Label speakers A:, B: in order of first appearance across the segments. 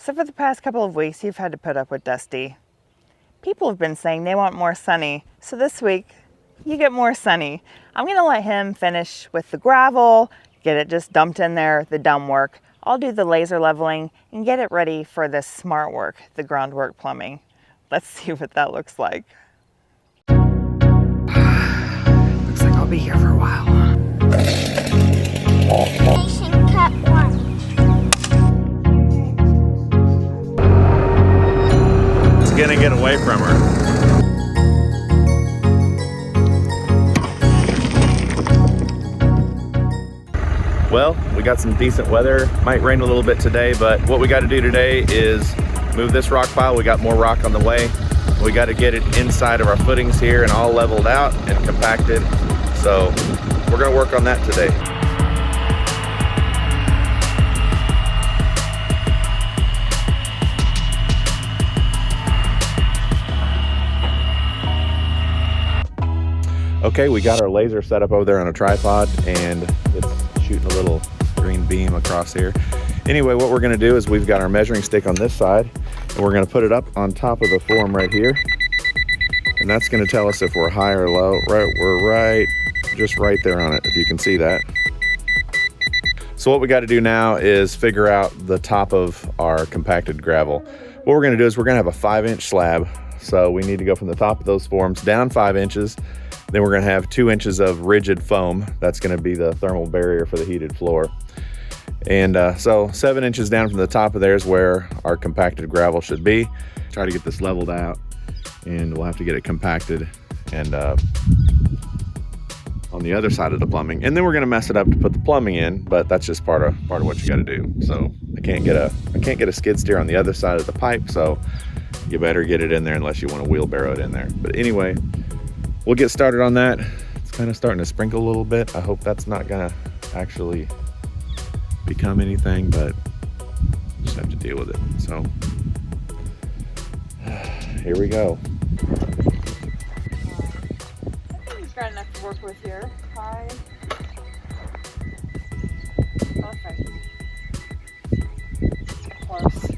A: So for the past couple of weeks, you've had to put up with Dusty. People have been saying they want more Sunny, so this week, you get more Sunny. I'm gonna let him finish with the gravel, get it just dumped in there, the dumb work. I'll do the laser leveling and get it ready for the smart work, the groundwork plumbing. Let's see what that looks like. Looks like I'll be here for a while.
B: Station cut 1.
C: It's gonna get away from her. Well, we got some decent weather. Might rain a little bit today, but what we got to do today is move this rock pile. We got more rock on the way. We got to get it inside of our footings here and all leveled out and compacted. So we're gonna work on that today. Okay, we got our laser set up over there on a tripod and it's shooting a little green beam across here. Anyway, what we're gonna do is we've got our measuring stick on this side and we're gonna put it up on top of the form right here. And that's gonna tell us if we're high or low. We're just right there on it, if you can see that. So what we gotta do now is figure out the top of our compacted gravel. What we're gonna do is we're gonna have a 5-inch slab. So we need to go from the top of those forms down 5 inches. Then we're gonna have 2 inches of rigid foam. That's gonna be the thermal barrier for the heated floor. And so 7 inches down from the top of there is where our compacted gravel should be. Try to get this leveled out and we'll have to get it compacted and on the other side of the plumbing. And then we're gonna mess it up to put the plumbing in, but that's just part of what you gotta do. So I can't get a skid steer on the other side of the pipe, so you better get it in there unless you want to wheelbarrow it in there. But anyway, we'll get started on that. It's kind of starting to sprinkle a little bit. I hope that's not gonna actually become anything, but just have to deal with it. So here we go.
A: I think he's got enough to work with here. Hi. Perfect. Close.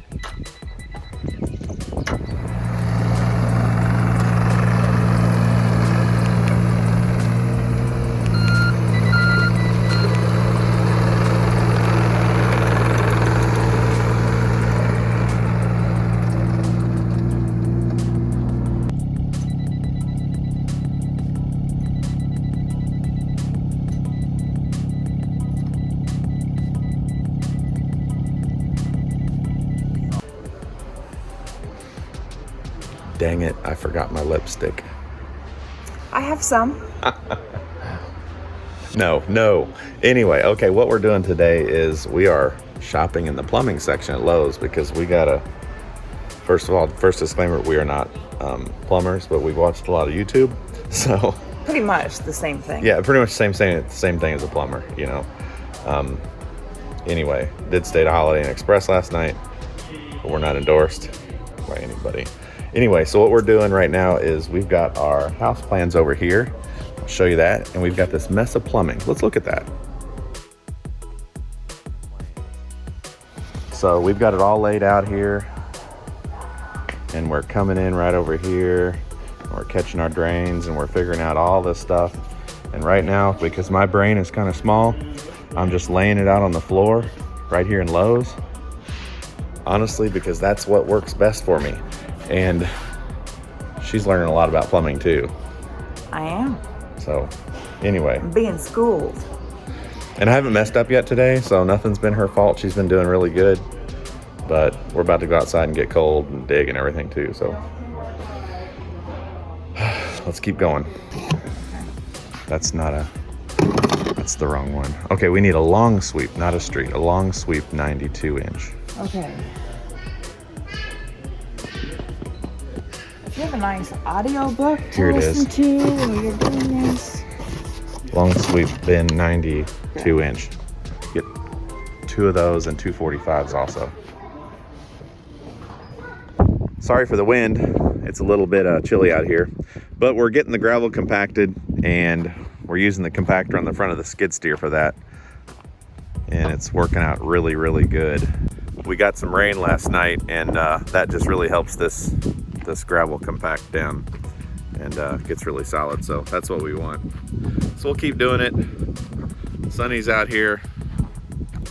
C: Dang it, I forgot my lipstick.
A: I have some.
C: No. Anyway, okay, what we're doing today is we are shopping in the plumbing section at Lowe's because we gotta, first of all, first disclaimer, we are not plumbers, but we've watched a lot of YouTube, so.
A: Pretty much the same thing.
C: Yeah, pretty much same thing as a plumber, you know. Anyway, did stay at Holiday Inn Express last night, but we're not endorsed by anybody. Anyway, so what we're doing right now is we've got our house plans over here. I'll show you that. And we've got this mess of plumbing. Let's look at that. So we've got it all laid out here. And we're coming in right over here. And we're catching our drains and we're figuring out all this stuff. And right now, because my brain is kind of small, I'm just laying it out on the floor right here in Lowe's. Honestly, because that's what works best for me. And she's learning a lot about plumbing too.
A: I am.
C: So anyway.
A: I'm being schooled.
C: And I haven't messed up yet today, so nothing's been her fault. She's been doing really good. But we're about to go outside and get cold and dig and everything too, so. Let's keep going. That's the wrong one. Okay, we need a long sweep, not a street. A long sweep 92 inch.
A: Okay. If you have a nice audio book to listen to while you're doing this.
C: Long sweep bin 92 inch. Get 2 of those and 2 45s also. Sorry for the wind. It's a little bit chilly out here, but we're getting the gravel compacted and we're using the compactor on the front of the skid steer for that. And it's working out really, really good. we got some rain last night, and that just really helps this gravel compact down and gets really solid. So that's what we want. So we'll keep doing it. Sunny's out here.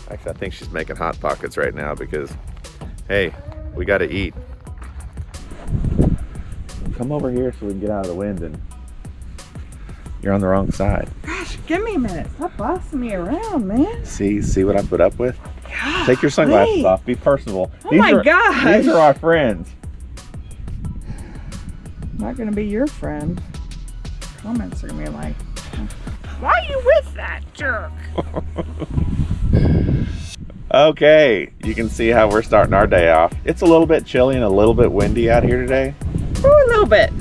C: Actually, I think she's making Hot Pockets right now because, hey, we got to eat. Come over here so we can get out of the wind, and you're on the wrong side.
A: Gosh, give me a minute. Stop bossing me around, man.
C: See what I put up with?
A: God,
C: Take your sunglasses
A: wait.
C: off. Be personable.
A: Oh my gosh.
C: These are our friends.
A: I'm not gonna be your friend. Comments are gonna be like, why are you with that jerk?
C: Okay, you can see how we're starting our day off. It's a little bit chilly and a little bit windy out here today.
A: Oh, a little bit.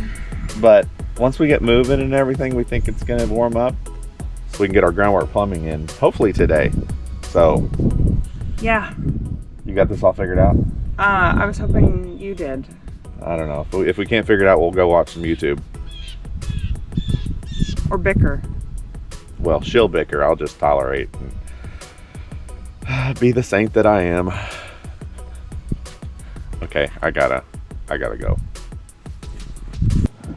C: But once we get moving and everything, we think it's gonna warm up so we can get our groundwork plumbing in, hopefully today. So,
A: Yeah.
C: you got this all figured out?
A: I was hoping you did.
C: I don't know. If we can't figure it out, we'll go watch some YouTube.
A: Or bicker.
C: Well, she'll bicker. I'll just tolerate and be the saint that I am. Okay, I gotta go.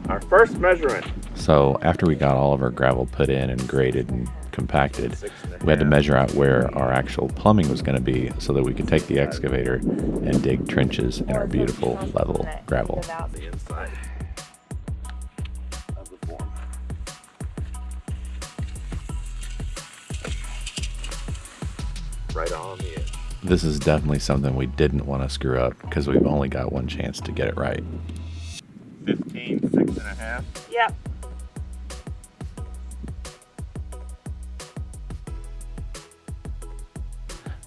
C: Our first measurement. So after we got all of our gravel put in and graded and compacted, we had to measure out where our actual plumbing was going to be so that we could take the excavator and dig trenches in our beautiful level gravel. The inside of the form. Right on the edge. This is definitely something we didn't want to screw up because we've only got one chance to get it right. 15, 6.5.
A: Yep.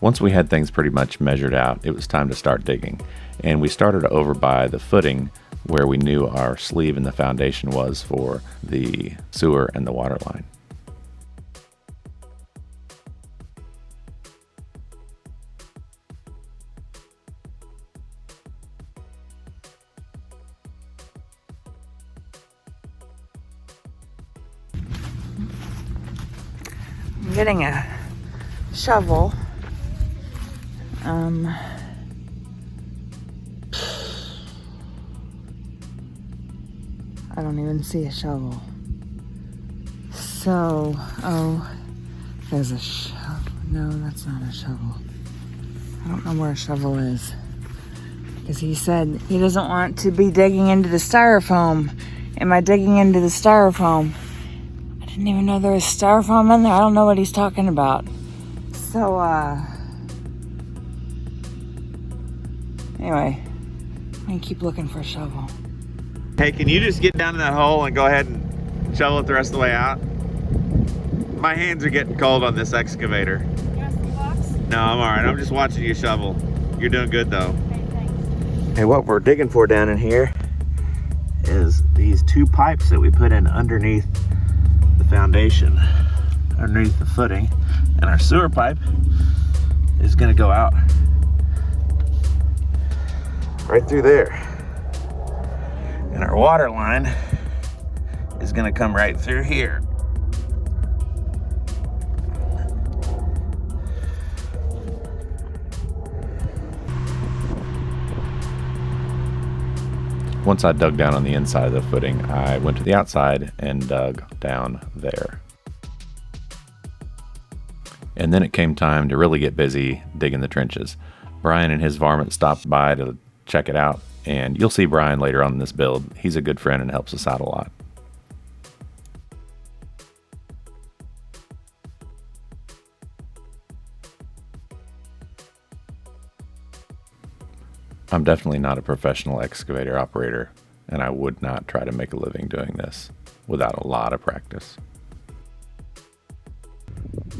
C: Once we had things pretty much measured out, it was time to start digging. And we started over by the footing where we knew our sleeve in the foundation was for the sewer and the water line.
A: I'm getting a shovel. I don't even see a shovel. So, there's a shovel. No, that's not a shovel. I don't know where a shovel is. Because he said he doesn't want to be digging into the styrofoam. Am I digging into the styrofoam? I didn't even know there was styrofoam in there. I don't know what he's talking about. So, anyway, I'm gonna keep looking for a shovel.
C: Hey, can you just get down in that hole and go ahead and shovel it the rest of the way out? My hands are getting cold on this excavator.
A: You want some blocks?
C: No, I'm all right. I'm just watching you shovel. You're doing good though.
A: Okay, thanks.
C: Hey, what we're digging for down in here is these two pipes that we put in underneath the foundation, underneath the footing, and our sewer pipe is gonna go out right through there. And our water line is gonna come right through here. Once I dug down on the inside of the footing, I went to the outside and dug down there. And then it came time to really get busy digging the trenches. Brian and his varmint stopped by to check it out, and you'll see Brian later on in this build. He's a good friend and helps us out a lot. I'm definitely not a professional excavator operator, and I would not try to make a living doing this without a lot of practice.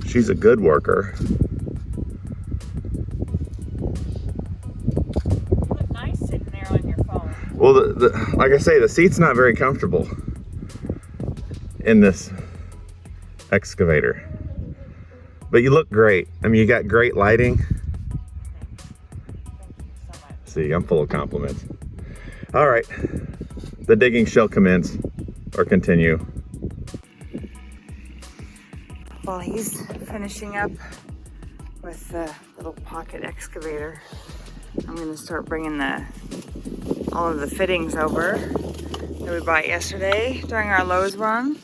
C: She's a good worker.
A: You look nice sitting there on your phone.
C: Well, like I say, the seat's not very comfortable in this excavator. But you look great. I mean, you got great lighting.
A: Thank you so much.
C: See, I'm full of compliments. All right, the digging shall commence or continue.
A: Well, he's finishing up with the little pocket excavator. I'm gonna start bringing all of the fittings over that we bought yesterday during our Lowe's run.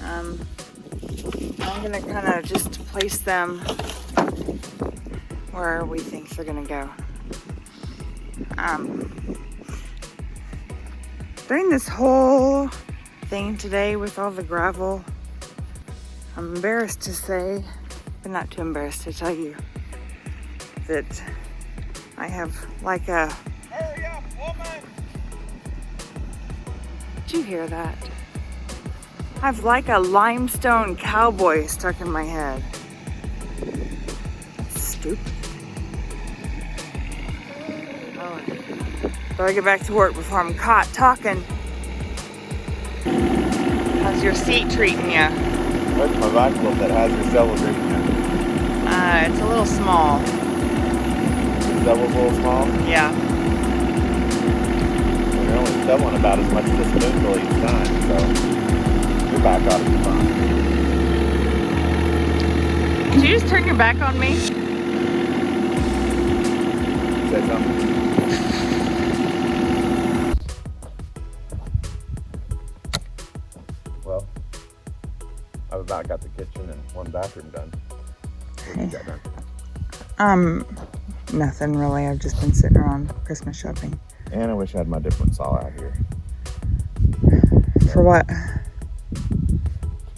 A: I'm gonna kind of just place them where we think they're gonna go. During this whole thing today with all the gravel, I'm embarrassed to say, but not too embarrassed to tell you, that I have like a...
C: Hurry up, woman!
A: Did you hear that? I have like a limestone cowboy stuck in my head. Stupid. Oh, better get back to work before I'm caught talking. How's your seat treating you?
C: Where's my bicycle that has your shovel treating you?
A: It's a little small.
C: The shovel's a little small?
A: Yeah.
C: Well, you're only shoveling about as much as a spoonful each time, so your back ought to be fine.
A: Did you just turn your back on me?
C: Say something. Well, I've about got the kitchen and one bathroom done. What you got done?
A: Nothing really. I've just been sitting around Christmas shopping.
C: And I wish I had my different saw out here.
A: For what?
C: To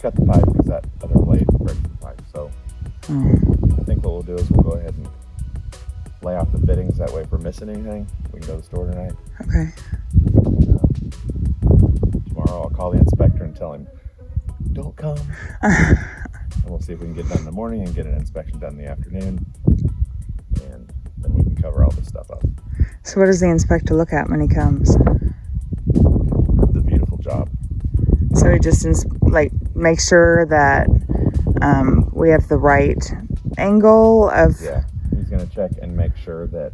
C: cut the pipe because that other blade breaks the pipe. So I think what we'll do is we'll go ahead and lay out the fittings. That way if we're missing anything, we can go to the store tonight.
A: Okay.
C: Tomorrow I'll call the inspector and tell him, don't come. And we'll see if we can get done in the morning and get an inspection done in the afternoon. And then we can cover all this stuff up.
A: So what does the inspector look at when he comes?
C: The beautiful job.
A: So he just make sure that we have the right angle of...
C: Yeah, he's going to check and make sure that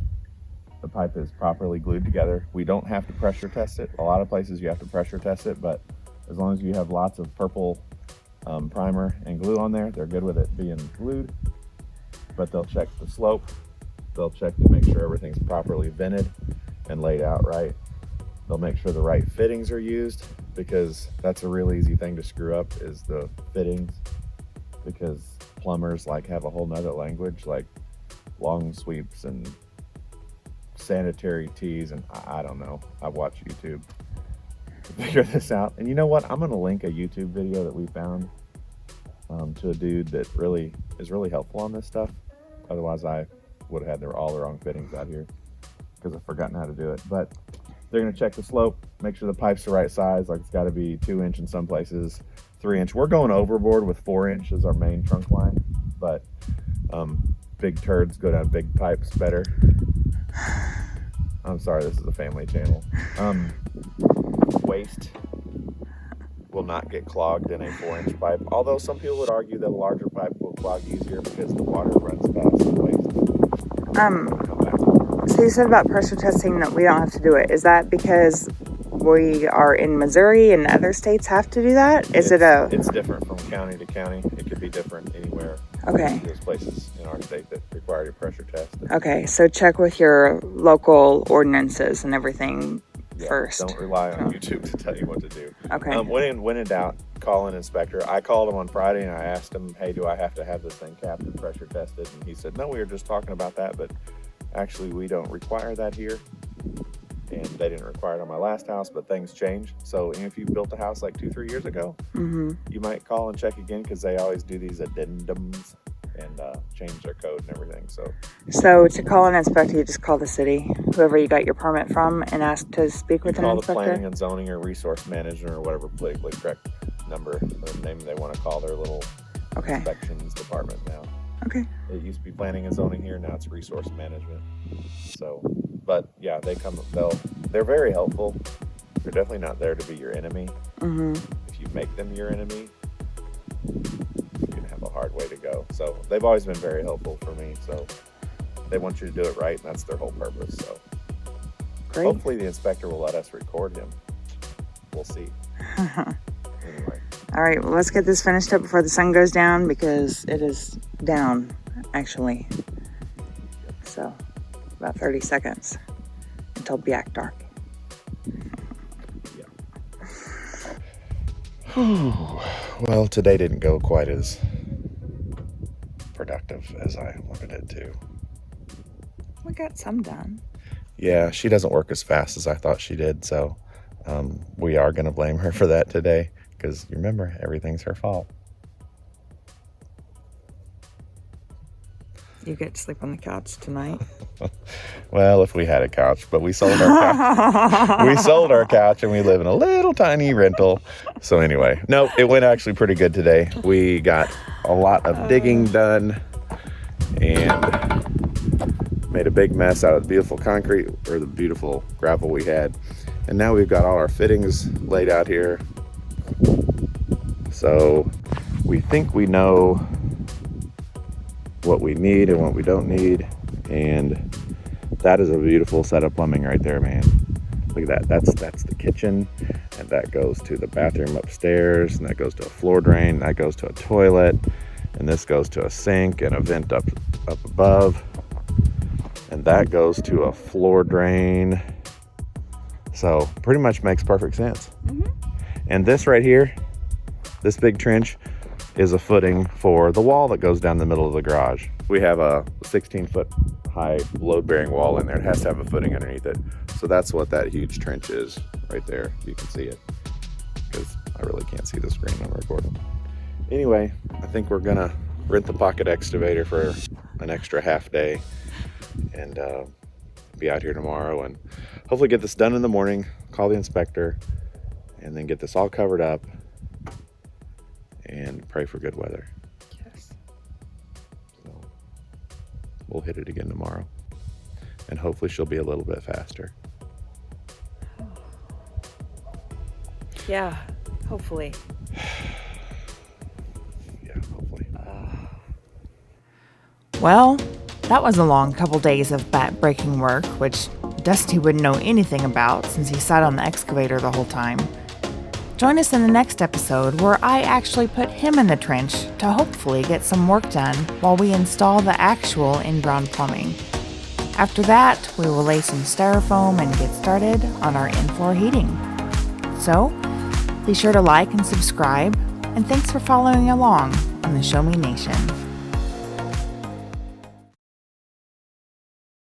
C: the pipe is properly glued together. We don't have to pressure test it. A lot of places you have to pressure test it, but as long as you have lots of purple primer and glue on there, they're good with it being glued. But they'll check the slope. They'll check to make sure everything's properly vented and laid out right. They'll make sure the right fittings are used, because that's a real easy thing to screw up, is the fittings, because plumbers have a whole nother language, like long sweeps and sanitary teas, and I don't know. I've watched YouTube to figure this out. And you know what? I'm going to link a YouTube video that we found to a dude that really is really helpful on this stuff. Otherwise, I would have had all the wrong fittings out here because I've forgotten how to do it. But they're going to check the slope, make sure the pipe's the right size. Like, it's got to be 2 inch in some places, 3 inch. We're going overboard with 4 inch as our main trunk line, but big turds go down big pipes better. I'm sorry, this is a family channel. Waste will not get clogged in a 4 inch pipe, although some people would argue that a larger pipe will clog easier because the water runs past the waste.
A: So you said about pressure testing that we don't have to do it. Is that because we are in Missouri and other states have to do that? It's
C: different from county to county. It could be different anywhere.
A: Okay.
C: There's places in our state that require a pressure test.
A: Okay, so check with your local ordinances and everything first.
C: Don't rely on YouTube to tell you what to do.
A: Okay.
C: When in doubt, call an inspector. I called him on Friday and I asked him, hey, do I have to have this thing capped and pressure tested? And he said, no, we were just talking about that, but actually we don't require that here. And they didn't require it on my last house, but things change. So if you built a house like 2-3 years ago, you might call and check again, because they always do these addendums and change their code and everything.
A: So to call an inspector, you just call the city, whoever you got your permit from, and ask to speak with an inspector?
C: Call the planning and zoning or resource management or whatever politically correct number, the name they want to call their little inspections department now.
A: Okay.
C: It used to be planning and zoning here, now it's resource management. So, but yeah, they're very helpful. They're definitely not there to be your enemy. If you make them your enemy, you can have a hard way to go. So they've always been very helpful for me. So they want you to do it right, and that's their whole purpose. So
A: great.
C: Hopefully the inspector will let us record him. We'll see. Anyway.
A: All right, well, let's get this finished up before the sun goes down, because it is down, actually. So about 30 seconds until black dark.
C: Well, today didn't go quite as productive as I wanted it to.
A: We got some done.
C: Yeah, she doesn't work as fast as I thought she did, so we are going to blame her for that today, because you remember, everything's her fault.
A: You get to sleep on the couch tonight.
C: Well, if we had a couch, but we sold our couch. We sold our couch and we live in a little tiny rental. So anyway, no, it went actually pretty good today. We got a lot of digging done and made a big mess out of the beautiful concrete, or the beautiful gravel we had. And now we've got all our fittings laid out here. So we think we know what we need and what we don't need, and that is a beautiful set of plumbing right there, man. Look at that. That's the kitchen, and that goes to the bathroom upstairs, and that goes to a floor drain, that goes to a toilet, and this goes to a sink and a vent up above, and that goes to a floor drain. So pretty much makes perfect sense. And this right here, this big trench, is a footing for the wall that goes down the middle of the garage. We have a 16-foot high load-bearing wall in there. It has to have a footing underneath it. So that's what that huge trench is right there. You can see it, because I really can't see the screen when I'm recording. Anyway, I think we're gonna rent the pocket excavator for an extra half day and be out here tomorrow and hopefully get this done in the morning, call the inspector, and then get this all covered up and pray for good weather.
A: Yes.
C: So we'll hit it again tomorrow, and hopefully she'll be a little bit faster.
A: Yeah, hopefully.
C: Yeah, hopefully.
A: Well, that was a long couple days of back-breaking work, which Dusty wouldn't know anything about since he sat on the excavator the whole time. Join us in the next episode where I actually put him in the trench to hopefully get some work done while we install the actual in-ground plumbing. After that, we will lay some styrofoam and get started on our in-floor heating. So, be sure to like and subscribe, and thanks for following along on the Show Me Nation.